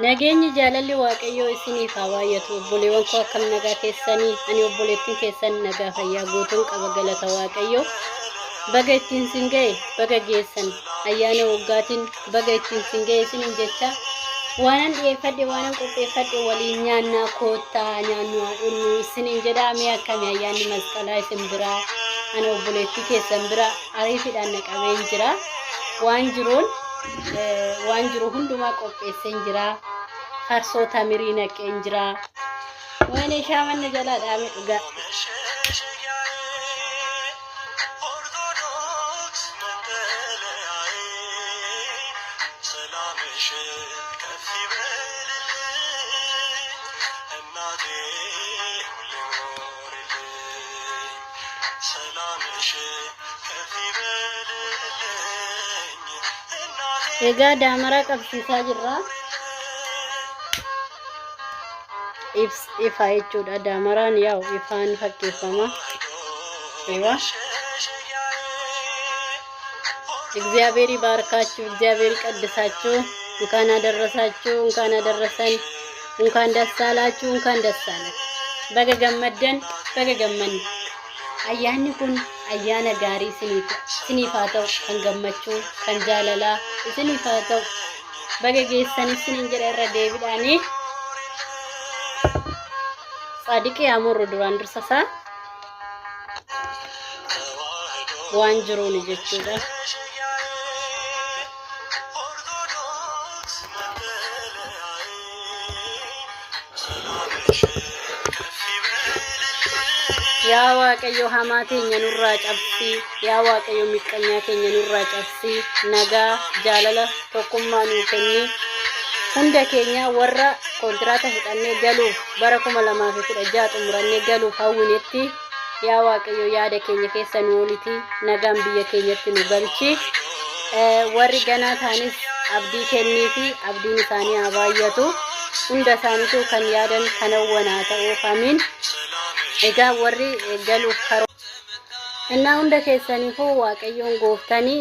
Nageenyi jaalalli waaqayyoo isiniif haa baay'atu. Obboleewwan koo akkam nagaa keessanii? Ani obboleettiin keessan nagaa fayyaa guutuun qaba galata waaqayyoo. Baga ittiin sin ga'e baga geessan ayyaana waggaatiin baga ittiin sin ga'e isiniin jecha waanan dhiyeeffadhe waanan qopheeffadhe waliin nyaannaa koottaa nyaannaa dhunnu isiniin jedhamee akkami ayyaanni masqalaa isin biraa ani obboleettii keessan biraa ariifiidhaan naqabeen jira waan jiru hundumaa qopheesseen jira farsoo tamirii naqeen jira waan shaamanni jalaa dhaame dhugaa Egaa daamara qabsiisaa jirra. Ifa jechuudha. Daamaraan yaa'u ifaan fakkeeffama. Ewa. እግዚአብሔር ይባርካችሁ፣ እግዚአብሔር ይቀድሳችሁ። እንኳን አደረሳችሁ፣ እንኳን አደረሰን፣ እንኳን ደስ አላችሁ፣ እንኳን ደስ አለን። በገገመደን በገገመን ayyaanni kun ayyaana gaarii isiniif haa ta'u kan gammachuu kan jaalalaa isiniif haa ta'u baga geessan isiniin jedha irra deebiidhaanii Saadiqii Amurru duraan dursasaa waan jiruun jechuudha. yaa waaqayyo hamaa keenya nurraa cabsi yaa waaqayyo miqqanyaa keenya nurraa cabsi nagaa jaalala tokkummaa nuu kenni hunda keenya warra kontiraata fixannee galuuf bara 2016 xumurannee galuuf hawwinetti yaa waaqayyo yaada keenya keessa nu ooliti nagaan biyya keenyatti nu galchi warri ganaa taanis abdii kennii fi abdiin isaanii haa baay'atu hunda isaaniitu kan yaadan kan hawwanaa ta'uuf amiin. Egaa warri galuuf karoo innaa hunda keessaniifuu waaqayyoon gooftanii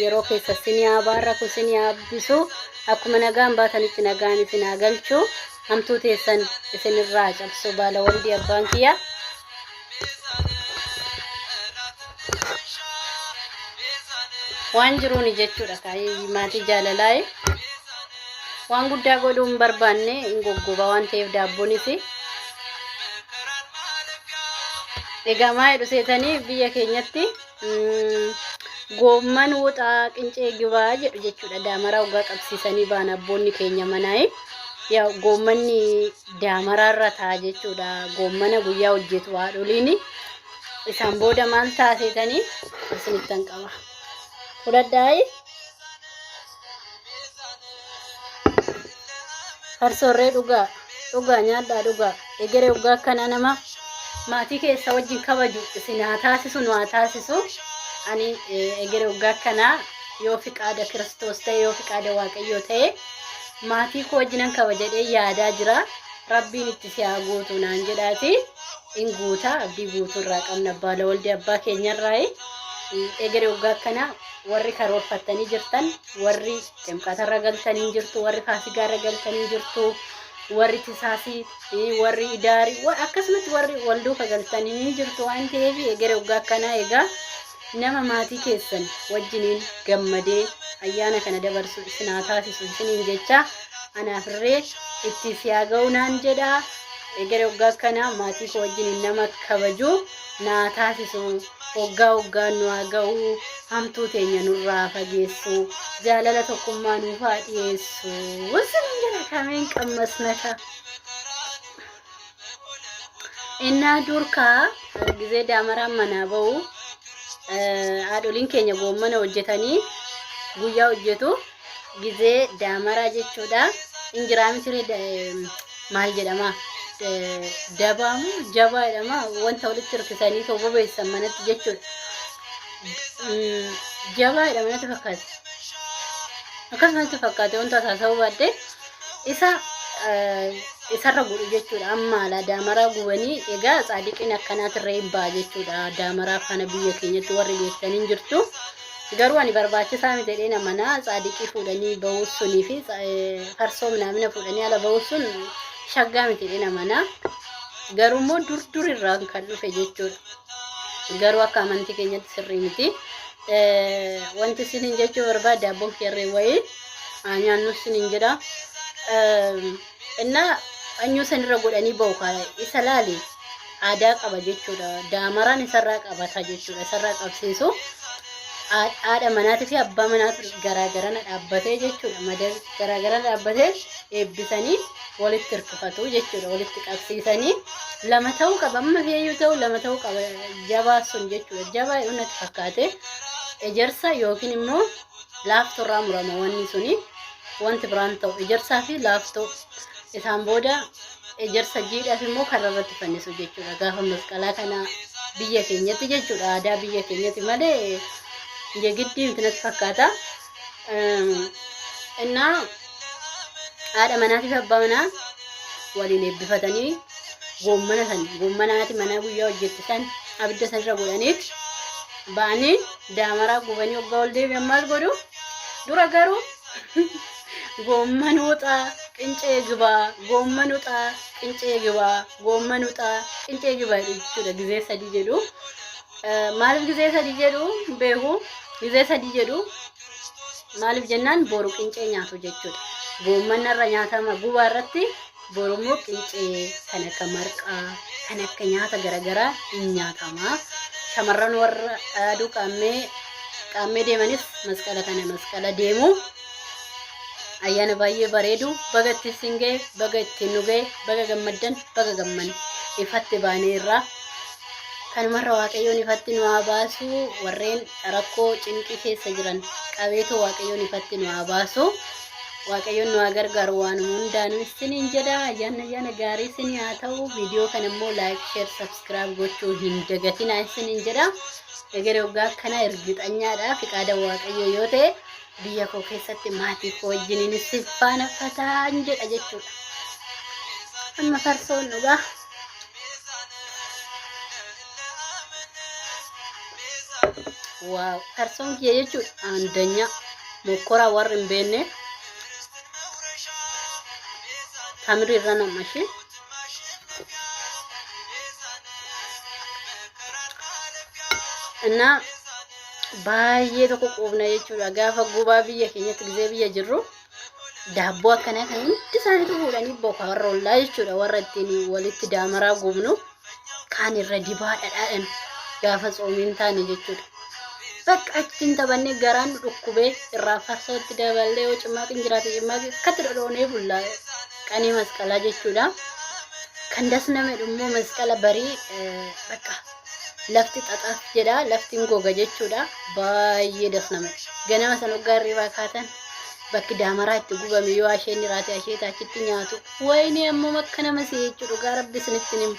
yeroo keessa isinii haa baaraku isinii haa abbisu akkuma nagaan baatanitti nagaan isin haa galchu hamtuu teessan isinirraa cabsu baala waldii abbaan kiyya waan jiruun jechuudha kaayee maatii jaalalaa waan guddaa godhuun barbaanne hin goggoba waan ta'eef daabboonis egaa maa dhuseetanii biyya keenyatti goomman wuxaa qincee gibaa jedhu jechuudha daamara ugaa qabsiisanii baan abboonni keenya manaayi yaa goommanni daamaraarra taa jechuudha goommana guyyaa hojjetu haadholiin isaan booda maal taaseetanii isinittan qaba fudhadhaayi farsoorree dhugaa nyaadhaa dhugaa egeree ugaa akkana nama maatii keessa wajjin kabaju isin haa taasisu nu haa taasisu ani egeree waggaa kanaa yoo fiqaada Kiristoos ta'e yoo fiqaada Waaqayyoo ta'e maatii koo wajjinan kabajadhee yaadaa jira rabbiin itti si haa guutu naan jedhaati in guutaa abdii guutuurraa qabna baala waldii abbaa keenyarraa egeree waggaa kanaa warri karoorfattanii jirtan warri ximqatarra galtanii jirtu warri faasigaarra galtanii jirtu warri tisaasi warri idaari akkasumatti warri walduu kagaltanii jirtu waan ta'eef egeree waggaa kanaa egaa nama maatii keessan wajjiniin gammadee ayyaana kana dabarsu isin haa taasisu isiniin jecha anaafirree itti si haa ga'u naan jedha egeree waggaa kanaa maatii koo wajjiniin nama kabaju naa taasisu waggaa waggaan nu haa ga'u hamtuu teenya nurraa fageessu jaalala tokkummaa nuuf haa dhiyeessu isiniin jedha kameen qammasnata innaa durkaa gizee daamaraan manaa ba'u haadholiin keenya goommana hojjetanii guyyaa hojjetu gizee daamaraa jechuudha injiraa misiree maal jedhama dabamu jabaa jedhama wanta walitti hirkisanii too bobeessan manatti jechuudha jabaa jedhama natti fakkaate akkasumatti fakkaate wanta taasisuu baadde isarra godhu jechuudha amma ala daamaraa gubanii egaa saadiqiin akkanaatirra hin baa jechuudha daamaraa kana biyya keenyatti warri beektanii jirtu garuu ani barbaachisaa miti jedhee namanaa saadiqii fuudhanii bahuu sunii fi farsoo namna fuudhanii ala bahuu sun shaggaa miti jedhee namanaa garuu immoo dur irraan kan dhufe jechuudha. Garuu akka amantii keenyatti sirrii miti. Wanti isin jechuu barbaade abboon keerree wayii nyaannu isin jedha. Innaa anyuu sanirra godhanii bahu kana isa laali aadaa qaba jechuudha. Daamaraan isarraa qabata jechuudha. Isarraa qabsiisu haadha manaatii fi abbaa manaatu garaagarana dhaabbatee jechuudha. Madal garaagarana dhaabbatee eebbisanii walitti hirkifatu jechuudha. Walitti qabsiisanii lama ta'uu qaba. Amma feeyyuu ta'u lama ta'uu qaba. Jabaa sun jechuudha. Jabaa yoo natti fakkaate ejersa yookiin immoo laaftorraa murama wanni suni wanti biraan ta'u ejersaa fi laaftoo isaan booda ejersa jiidhaaf immoo kararratti fannisu jechuudha. Gaafa masqalaa kana biyya keenyatti jechuudha. Aadaa biyya keenyatti malee jegiddii miti natti fakkaata. Innaa haadha manaatii fi abbaa manaa waliin eebbifatanii goommanaati mana guyyaa hojjettisan abidda sanirra godhaniif ba'anii daamaraa gubanii waggaa ol deebi'an maal godhu dura garuu ጎመን ውጣ ቅንጬ ግባ ጎመን ውጣ ቅንጬ ግባ ጎመን ውጣ ቅንጬ ግባ ይችላል ጊዜ ሰዲ ጀዱ ማልፍ ጊዜ ሰዲ ጀዱ ቤሁ ጊዜ ሰዲ ጀዱ ማልፍ ጀናን ቦሩ ቅንጬ ኛቱ ጀቹ ጎመን ነራኛታማ ጉባረቲ ቦሩሞ ቅንጬ ከነከ መርቃ ከነከ ኛታ ገረገራ ኛታማ ሸመረን ወር አዱ ቃሜ ደመንስ መስቀለ ከነ መስቀለ ደሙ ayyaana baay'ee bareedu baga itti singee baga itti nugee baga gammaddan baga gamman ifatti baaneerra kanumarra waaqayyoon ifatti nu baasu warreen rakkoo cinqii keessa jiran qabeeto waaqayyoon ifatti nu baasu waaqayyoon nu gargaaru waan hundaanuu isiniin jedha ayyaana gaarii isin haa ta'u viidiyoo kana immoo like share subscribe gochuu hin dagatinaa isiniin jedha egeree waggaa kana ergixanyaadha fiqaada waaqayyoo yoo ta'e biyya koo keessatti maatii koo wajjiniin sifaana fataan jedha jechuudha. Amma farsoon dhugaa. Waaw farsoon kiyya jechuudha. Andanya mokoraa warri hin beekne tamirii irra namashi. Innaa baay'ee tokko qubna jechuudha. Gaafa gubaa biyya keenyatti gisee biyya jirru daabboo akkana kan hundi isaaniitu fuudhanii boka warra ollaa jechuudha. Warra ittiin walitti daamaraa gubnu kaan irra dibaa dhadhaadhan gaafa tsoomiin taane jechuudha. Bakka achiin taphannee garaan dhukkubee irraa farsootti daballee yoo cimmaaqin jiraate cimmaaqi akkatti dhodhoonee bullaa qanii masqalaa jechuudha. Kan dasname dhummoo masqala barii bakka lafti xaxaaf jedha laftiin goga jechuudha baay'ee dasname ganama san oggaarrii baakaatan bakki daamaraa itti gubame yoo asheen jiraate asheeta achitti nyaatu wayni ammoo makka nama si jechuudha gaa rabbi isinitti himu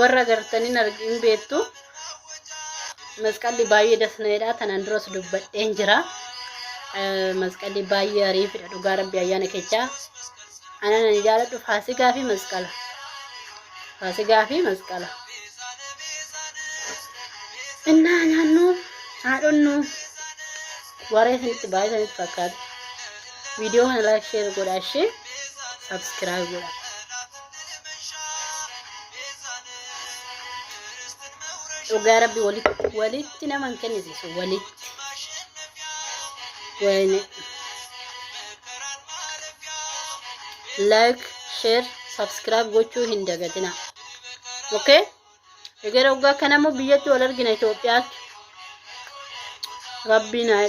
warra gartaniin argin beektu masqalli baay'ee dasnameedha tanaan duras dubbadheen jira masqalli baay'ee ariifidha dhugaa rabbi ayyaana kechaa anan jaaladhu faasigaa fi masqala Inna nyaannu haadhonnu waree sanitti baay'ee sanitti fakkaata. Viidiyoo kana like share godhaa subscribe godhaa. Dhugaa rabbi walitti nama hin kennisiisu walitti. Wayne like share subscribe gochuu hin dagatina. Okay? Egaa waggaa kana immoo biyyatti wal argina Itoophiyaatti rabbiin haa